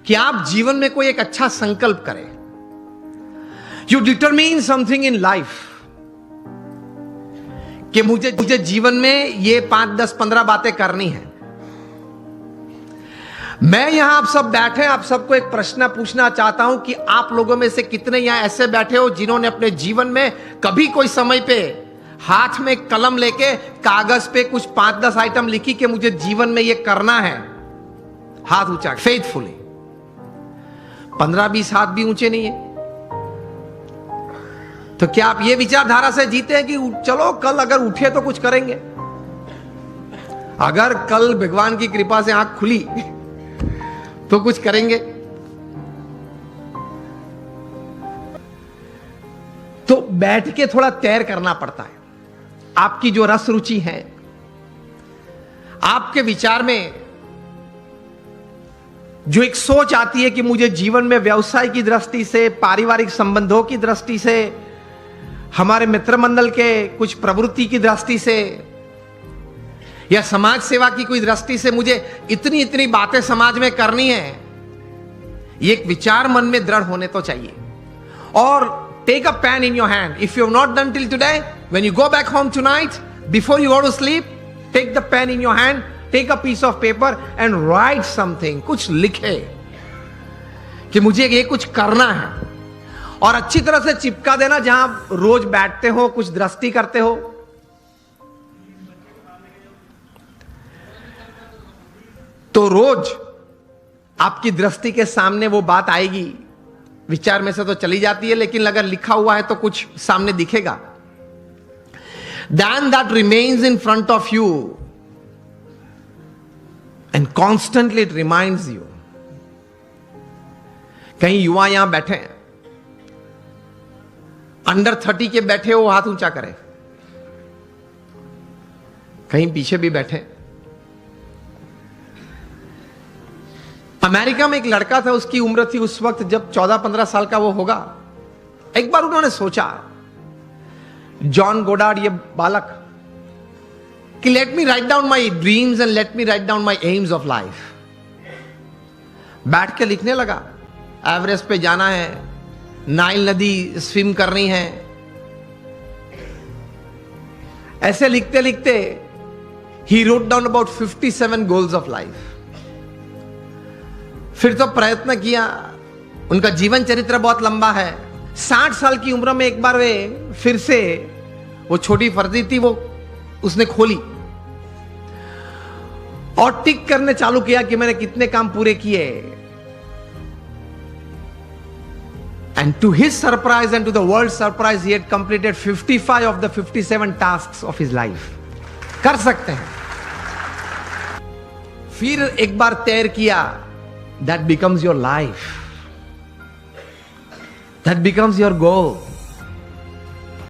कि आप जीवन में कोई एक अच्छा संकल्प करें। You determine something in life कि मुझे जीवन में ये 5, 10, 15 बातें करनी है। मैं यहां आप सब बैठे, आप सबको एक प्रश्न पूछना चाहता हूं कि आप लोगों में से कितने यहां ऐसे बैठे हो जिन्होंने अपने जीवन में कभी कोई समय पे हाथ में कलम लेके कागज पे कुछ 5, 10 आइटम लिखी कि मुझे जीवन में ये करना है। हाथ ऊंचा, फेथफुली। 15, 20 हाथ भी ऊंचे नहीं है। तो क्या आप ये विचारधारा से जीते हैं कि चलो कल अगर उठे तो कुछ करेंगे? अगर कल भगवान की कृपा से आंख खुली तो कुछ करेंगे। तो बैठ के थोड़ा तैर करना पड़ता है। आपकी जो रस रुचि है, आपके विचार में जो एक सोच आती है कि मुझे जीवन में व्यवसाय की दृष्टि से, पारिवारिक संबंधों की दृष्टि से, हमारे मित्र मंडल के कुछ प्रवृत्ति की दृष्टि से या समाज सेवा की कोई दृष्टि से मुझे इतनी इतनी बातें समाज में करनी है, ये एक विचार मन में दृढ़ होने तो चाहिए। और take a pen in your hand. If you have not done till today, when you go back home tonight, before you go to sleep, take the pen in your hand, take a piece of paper and write something. कुछ लिखे कि मुझे ये कुछ करना है, और अच्छी तरह से चिपका देना जहां रोज बैठते हो, कुछ दृष्टि करते हो। तो रोज आपकी दृष्टि के सामने वो बात आएगी। विचार में से तो चली जाती है, लेकिन अगर लिखा हुआ है तो कुछ सामने दिखेगा। Then that remains in front of you and constantly it reminds you। कहीं युवा यहां बैठे हैं, अंडर 30 के बैठे हो, हाथ ऊंचा करें। कहीं पीछे भी बैठे। अमेरिका में एक लड़का था, उसकी उम्र थी उस वक्त जब 14-15 साल का वो होगा। एक बार उन्होंने सोचा, जॉन गोडार्ड ये बालक, कि let me write down my dreams and let me write down my AIIMS of life. बैठ के लिखने लगा, एवरेस्ट पे जाना है, नाइल नदी स्विम करनी है। ऐसे लिखते लिखते he wrote down about 57 goals of life. फिर तो प्रयत्न किया, उनका जीवन चरित्र बहुत लंबा है। 60 साल की उम्र में एक बार वे फिर से, वो छोटी फर्जी थी, वो उसने खोली और टिक करने चालू किया कि मैंने कितने काम पूरे किए। And to his surprise and to the world's surprise, he had completed 55 of the 57 tasks of his life। कर सकते हैं। फिर एक बार तैर किया, that becomes your life, that becomes your goal।